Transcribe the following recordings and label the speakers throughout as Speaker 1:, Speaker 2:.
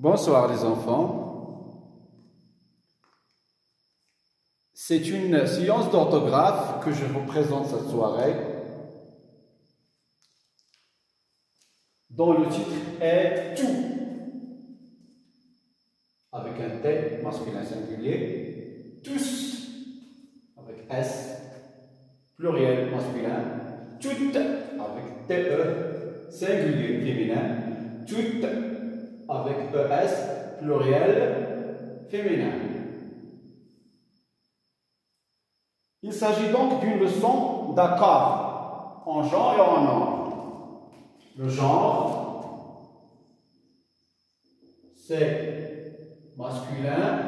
Speaker 1: Bonsoir les enfants. C'est une séance d'orthographe que je vous présente cette soirée, dont le titre est tout, avec un T masculin singulier, tous, avec S, pluriel masculin, toutes, avec TE, singulier féminin, toutes, avec ES, pluriel féminin. Il s'agit donc d'une leçon d'accords en genre et en ordre. Le genre, c'est masculin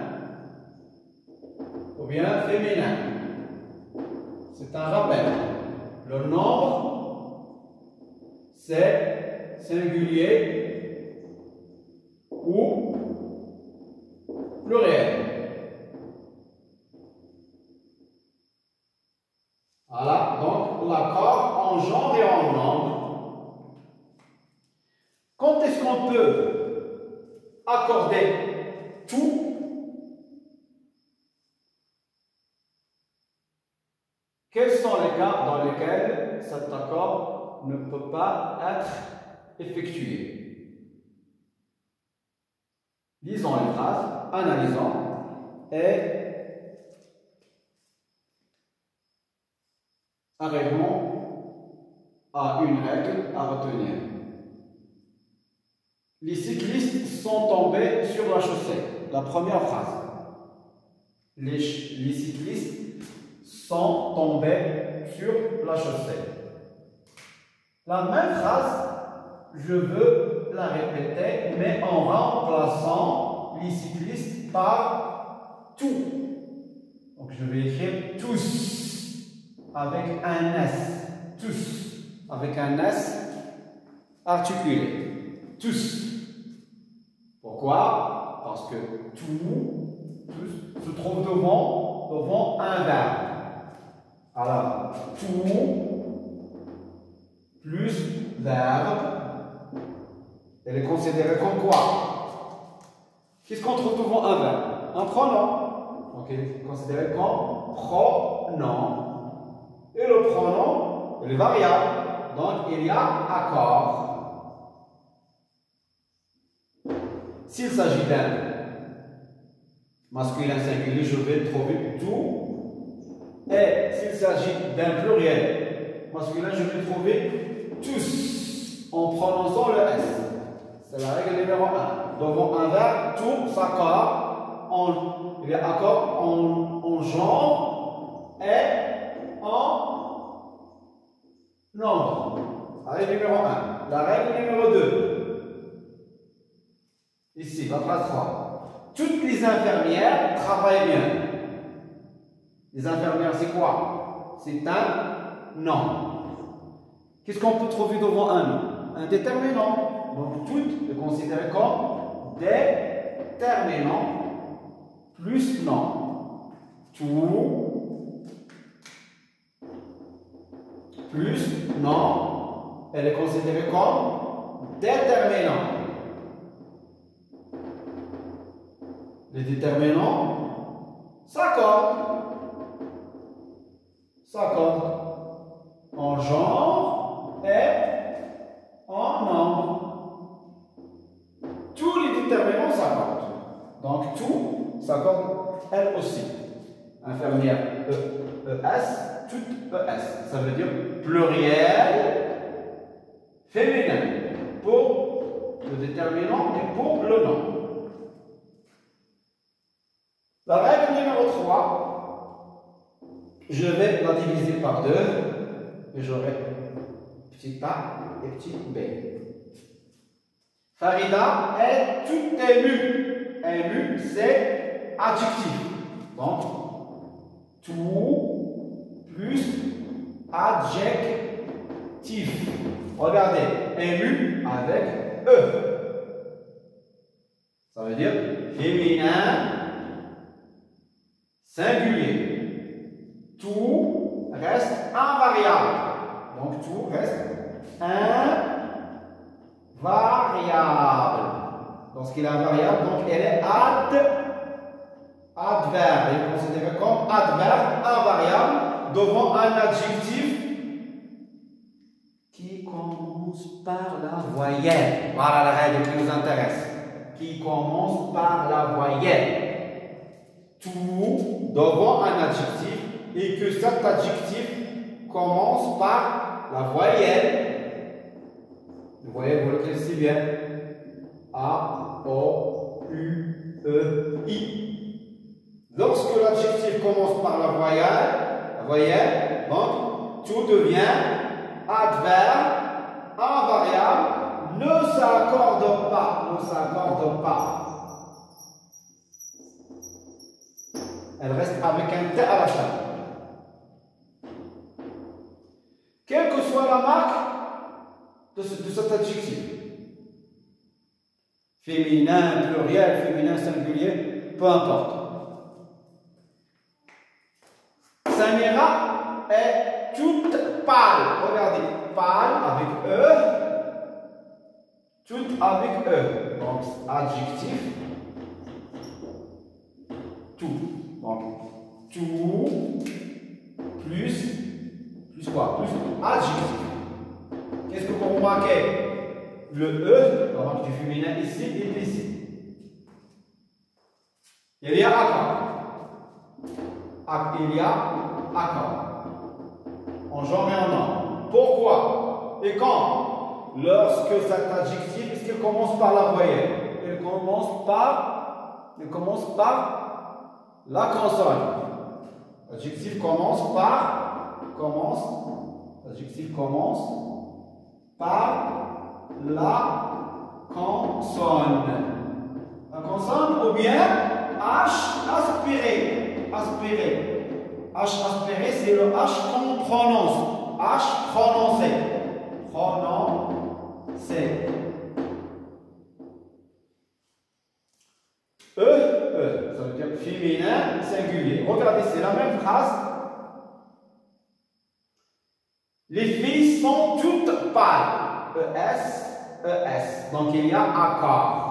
Speaker 1: ou bien féminin. C'est un rappel. Le nombre, c'est singulier ou pluriel. Voilà, donc l'accord en genre et en nombre. Quand est-ce qu'on peut accorder tout? Quels sont les cas dans lesquels cet accord ne peut pas être effectué? Lisons les phrases, analysons et arrivons à une règle à retenir. Les cyclistes sont tombés sur la chaussée. La première phrase. Les cyclistes sont tombés sur la chaussée. La même phrase, je veux la répéter, mais en remplaçant les cyclistes par tout. Donc je vais écrire tous avec un S. Tous avec un S articulé. Tous. Pourquoi? Parce que tous se trouve devant un verbe. Alors, tout plus verbe, elle est considérée comme quoi? Qu'est-ce qu'on trouve devant un verbe? Un pronom. Donc, elle est considérée comme pronom. Et le pronom, il est variable. Donc, il y a accord. S'il s'agit d'un masculin singulier, je vais trouver tout. Et s'il s'agit d'un pluriel masculin, je vais trouver tous en prononçant le S. C'est la règle numéro 1. Devant un verbe, tout s'accorde. Il y a accord en genre et en nombre. La règle numéro 1. La règle numéro 2. Ici, la phrase 3. Toutes les infirmières travaillent bien. Les infirmières, c'est quoi? C'est un nom. Qu'est-ce qu'on peut trouver devant un nom? Un déterminant. Donc, tout est considéré comme déterminant plus nom. Tout plus nom, elle est considérée comme déterminant. Les déterminants s'accordent en genre et en nombre. Tous les déterminants s'accordent. Donc tout s'accorde elle aussi. Infirmière ES, toute ES. Ça veut dire pluriel féminin pour le déterminant et pour le nom. La règle numéro 3, je vais la diviser par 2 et j'aurai petit A et petit B. Farida est tout émue. Émue, c'est adjectif. Donc, tout plus adjectif. Regardez, ému avec E. Ça veut dire féminin singulier. Tout reste invariable. Donc, tout reste invariable. Lorsqu'il est invariable, donc elle est adverbe. Elle est considérée comme adverbe invariable devant un adjectif qui commence par la voyelle. Voilà la règle qui nous intéresse. Qui commence par la voyelle. Tout devant un adjectif et que cet adjectif commence par la voyelle. Vous voyez, vous le connaissez bien. A, O, U, E, I. Lorsque l'adjectif commence par la voyelle, donc tout devient adverbe, invariable, ne s'accorde pas. Elle reste avec un T à la fin. Quelle que soit la marque de cet adjectif, féminin, pluriel, féminin, singulier, peu importe. Samira est toute pâle. Regardez, pâle avec E, toute avec E. Donc, adjectif, tout. Donc, tout plus quoi? Plus adjectif. Qu'est-ce que vous remarquez? Le E, la marque du féminin ici et ici. Il y a accord. Il y a accord. En genre et en nom. Pourquoi? Et quand? Lorsque cet adjectif, est-ce qu'il commence par la voyelle? Il commence par la consonne. L'adjectif commence par la consonne. La consonne ou bien H aspiré. H aspiré, c'est le H qu'on prononce. H prononcé. Ça veut dire féminin, singulier. Regardez, c'est la même phrase. Les filles sont toutes pâles. ES. Donc il y a accord.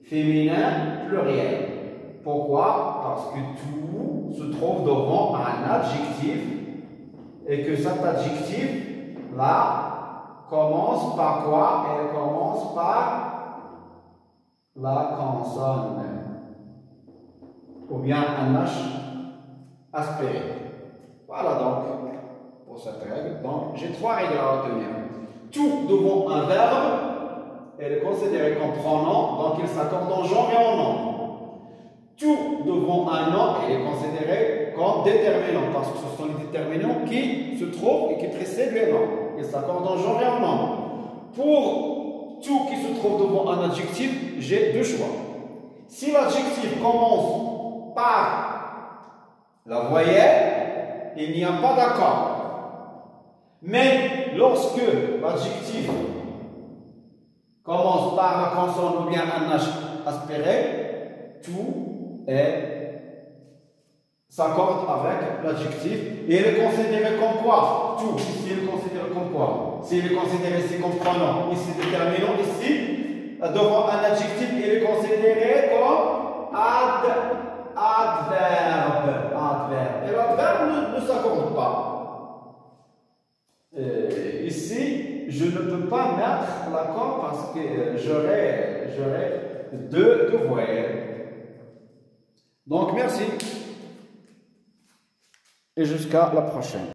Speaker 1: Féminin, pluriel. Pourquoi? Parce que tout se trouve devant un adjectif et que cet adjectif-là commence par quoi? Elle commence par la consonne. Ou bien un H aspiré. Voilà donc pour cette règle. Donc j'ai 3 règles à retenir. Tout devant un verbe, elle est considérée comme pronom, donc il s'accorde en genre et en nom. Tout devant un nom, elle est considérée comme déterminant, parce que ce sont les déterminants qui se trouvent et qui précèdent les noms. Ils s'accordent en genre et en nom. Pour tout qui se trouve devant un adjectif, j'ai 2 choix. Si l'adjectif commence par la voyelle, il n'y a pas d'accord. Mais lorsque l'adjectif commence par la consonne ou bien un H aspiré, tout s'accorde avec l'adjectif et il est considéré comme quoi? Tout, ici il est considéré comme quoi? S'il est considéré ici comme pronom, ici déterminant, ici, devant un adjectif, il est considéré comme adverbe. Et l'adverbe ne s'accorde pas. Ici, je ne peux pas mettre l'accord parce que j'aurai 2 voyelles. Donc, merci. Et jusqu'à la prochaine.